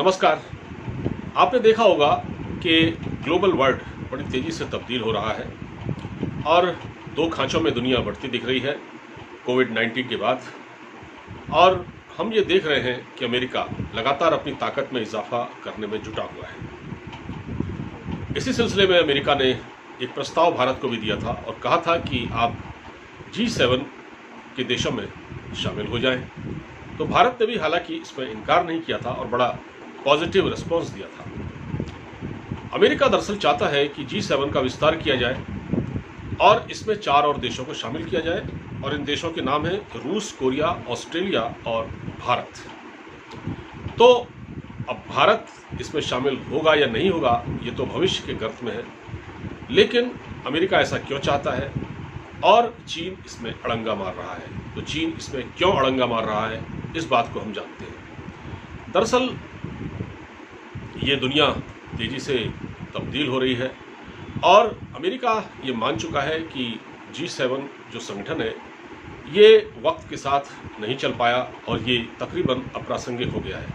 नमस्कार। आपने देखा होगा कि ग्लोबल वर्ल्ड बड़ी तेज़ी से तब्दील हो रहा है और दो खांचों में दुनिया बढ़ती दिख रही है कोविड-19 के बाद। और हम ये देख रहे हैं कि अमेरिका लगातार अपनी ताकत में इजाफा करने में जुटा हुआ है। इसी सिलसिले में अमेरिका ने एक प्रस्ताव भारत को भी दिया था और कहा था कि आप G7 के देशों में शामिल हो जाएं। तो भारत ने भी हालांकि इसमें इनकार नहीं किया था और बड़ा पॉजिटिव रिस्पॉन्स दिया था। अमेरिका दरअसल चाहता है कि G7 का विस्तार किया जाए और इसमें 4 और देशों को शामिल किया जाए और इन देशों के नाम हैं रूस, कोरिया, ऑस्ट्रेलिया और भारत। तो अब भारत इसमें शामिल होगा या नहीं होगा ये तो भविष्य के गर्त में है, लेकिन अमेरिका ऐसा क्यों चाहता है और चीन इसमें अड़ंगा मार रहा है। तो चीन इसमें क्यों अड़ंगा मार रहा है इस बात को हम जानते हैं। दरअसल ये दुनिया तेजी से तब्दील हो रही है और अमेरिका ये मान चुका है कि G7 जो संगठन है ये वक्त के साथ नहीं चल पाया और ये तकरीबन अप्रासंगिक हो गया है,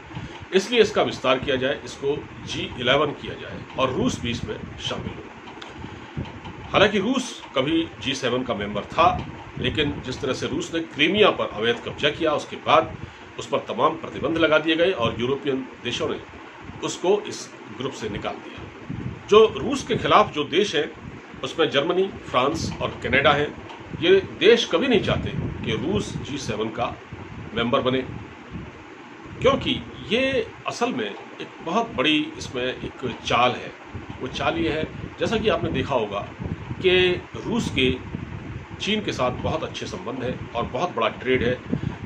इसलिए इसका विस्तार किया जाए, इसको G11 किया जाए और रूस भी इसमें शामिल हो। हालांकि रूस कभी G7 का मेंबर था, लेकिन जिस तरह से रूस ने क्रीमिया पर अवैध कब्जा किया उसके बाद उस पर तमाम प्रतिबंध लगा दिए गए और यूरोपियन देशों ने उसको इस ग्रुप से निकाल दिया। जो रूस के खिलाफ जो देश हैं उसमें जर्मनी, फ्रांस और कनाडा हैं। ये देश कभी नहीं चाहते कि रूस G7 का मेंबर बने, क्योंकि ये असल में एक बहुत बड़ी इसमें एक चाल है। वो चाल ये है, जैसा कि आपने देखा होगा कि रूस के चीन के साथ बहुत अच्छे संबंध है और बहुत बड़ा ट्रेड है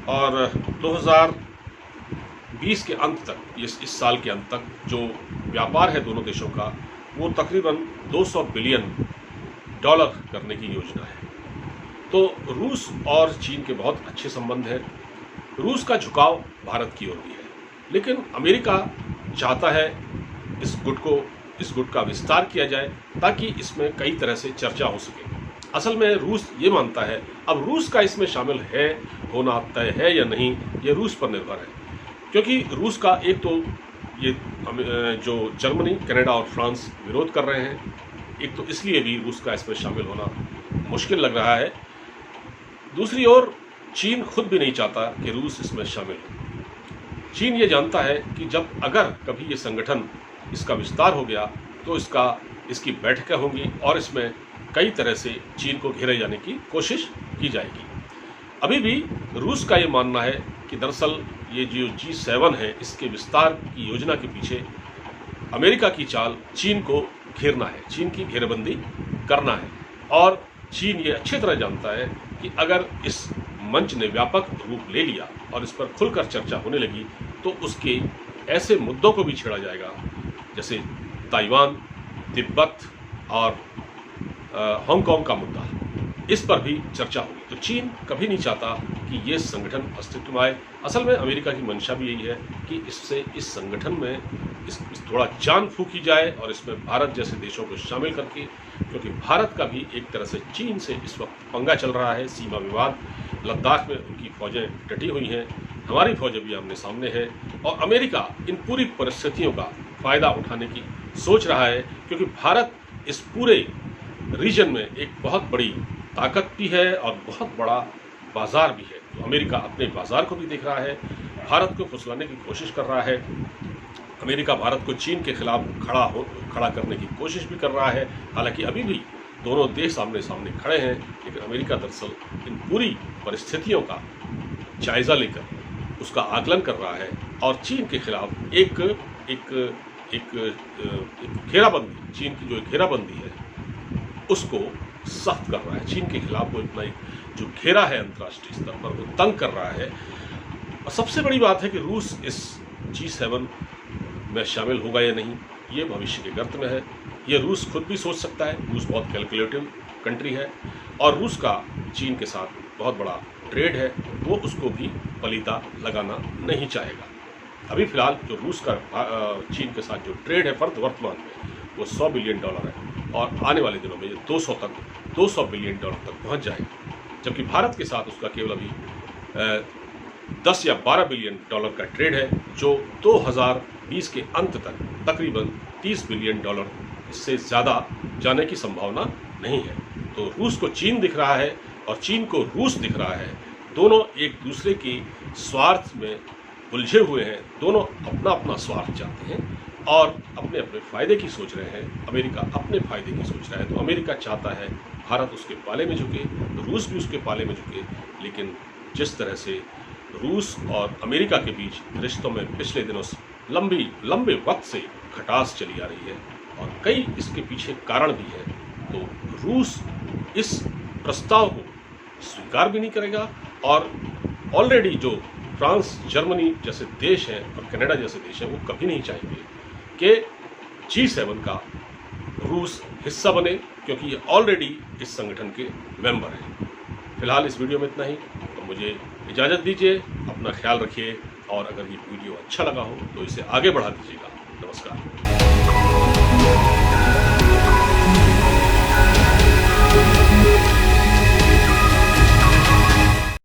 और 2020 के अंत तक, इस साल के अंत तक जो व्यापार है दोनों देशों का वो तकरीबन $200 बिलियन करने की योजना है। तो रूस और चीन के बहुत अच्छे संबंध हैं। रूस का झुकाव भारत की ओर भी है, लेकिन अमेरिका चाहता है इस गुट का विस्तार किया जाए ताकि इसमें कई तरह से चर्चा हो सके। असल में रूस ये मानता है, अब रूस का इसमें शामिल है होना तय है या नहीं ये रूस पर निर्भर है, क्योंकि रूस का एक तो ये जो जर्मनी, कनाडा और फ्रांस विरोध कर रहे हैं, एक तो इसलिए भी रूस का इसमें शामिल होना मुश्किल लग रहा है। दूसरी ओर चीन खुद भी नहीं चाहता कि रूस इसमें शामिल हो। चीन ये जानता है कि जब अगर कभी ये संगठन इसका विस्तार हो गया तो इसकी बैठकें होंगी और इसमें कई तरह से चीन को घेरे जाने की कोशिश की जाएगी। अभी भी रूस का ये मानना है कि दरअसल ये जो G7 है इसके विस्तार की योजना के पीछे अमेरिका की चाल चीन को घेरना है, चीन की घेरबंदी करना है। और चीन ये अच्छी तरह जानता है कि अगर इस मंच ने व्यापक रूप ले लिया और इस पर खुलकर चर्चा होने लगी तो उसके ऐसे मुद्दों को भी छेड़ा जाएगा जैसे ताइवान, तिब्बत और हांगकांग का मुद्दा, इस पर भी चर्चा होगी। तो चीन कभी नहीं चाहता कि ये संगठन अस्तित्व में आए। असल में अमेरिका की मंशा भी यही है कि इससे इस संगठन में थोड़ा जान फूंकी जाए और इसमें भारत जैसे देशों को शामिल करके, क्योंकि भारत का भी एक तरह से चीन से इस वक्त पंगा चल रहा है। सीमा विवाद, लद्दाख में उनकी फौजें डटी हुई हैं, हमारी फौजें भी आमने सामने है और अमेरिका इन पूरी परिस्थितियों का फ़ायदा उठाने की सोच रहा है, क्योंकि भारत इस पूरे रीजन में एक बहुत बड़ी ताकत भी है और बहुत बड़ा बाज़ार भी है। तो अमेरिका अपने बाज़ार को भी देख रहा है, भारत को फुसलाने की कोशिश कर रहा है। अमेरिका भारत को चीन के खिलाफ खड़ा करने की कोशिश भी कर रहा है। हालांकि अभी भी दोनों देश आमने सामने खड़े हैं, लेकिन अमेरिका दरअसल इन पूरी परिस्थितियों का जायज़ा लेकर उसका आकलन कर रहा है और चीन के खिलाफ एक घेराबंदी, चीन की जो घेराबंदी है उसको सख्त कर रहा है। चीन के खिलाफ वो इतना जो घेरा है अंतर्राष्ट्रीय स्तर पर वो तंग कर रहा है। और सबसे बड़ी बात है कि रूस इस G7 में शामिल होगा या नहीं ये भविष्य के गर्त में है। ये रूस खुद भी सोच सकता है, रूस बहुत कैलकुलेटिव कंट्री है और रूस का चीन के साथ बहुत बड़ा ट्रेड है, वो उसको भी पलीता लगाना नहीं चाहेगा। अभी फिलहाल जो रूस का चीन के साथ जो ट्रेड है वर्तमान में वो $100 बिलियन है और आने वाले दिनों में ये 200 बिलियन तक पहुंच जाएगा, जबकि भारत के साथ उसका केवल अभी 10 या 12 बिलियन डॉलर का ट्रेड है, जो 2020 के अंत तक तकरीबन 30 बिलियन डॉलर, इससे ज़्यादा जाने की संभावना नहीं है। तो रूस को चीन दिख रहा है और चीन को रूस दिख रहा है, दोनों एक दूसरे की स्वार्थ में उलझे हुए हैं, दोनों अपना अपना स्वार्थ चाहते हैं और अपने अपने फ़ायदे की सोच रहे हैं। अमेरिका अपने फ़ायदे की सोच रहा है, तो अमेरिका चाहता है भारत उसके पाले में झुके, रूस भी उसके पाले में झुके। लेकिन जिस तरह से रूस और अमेरिका के बीच रिश्तों में पिछले दिनों से लंबे वक्त से खटास चली आ रही है और कई इसके पीछे कारण भी है, तो रूस इस प्रस्ताव को स्वीकार भी नहीं करेगा और ऑलरेडी जो फ्रांस, जर्मनी जैसे देश हैं और कनाडा जैसे देश हैं, वो कभी नहीं चाहेंगे कि G7 का रूस हिस्सा बने, क्योंकि ये ऑलरेडी इस संगठन के मेंबर हैं। फिलहाल इस वीडियो में इतना ही, तो मुझे इजाज़त दीजिए, अपना ख्याल रखिए और अगर ये वीडियो अच्छा लगा हो तो इसे आगे बढ़ा दीजिएगा।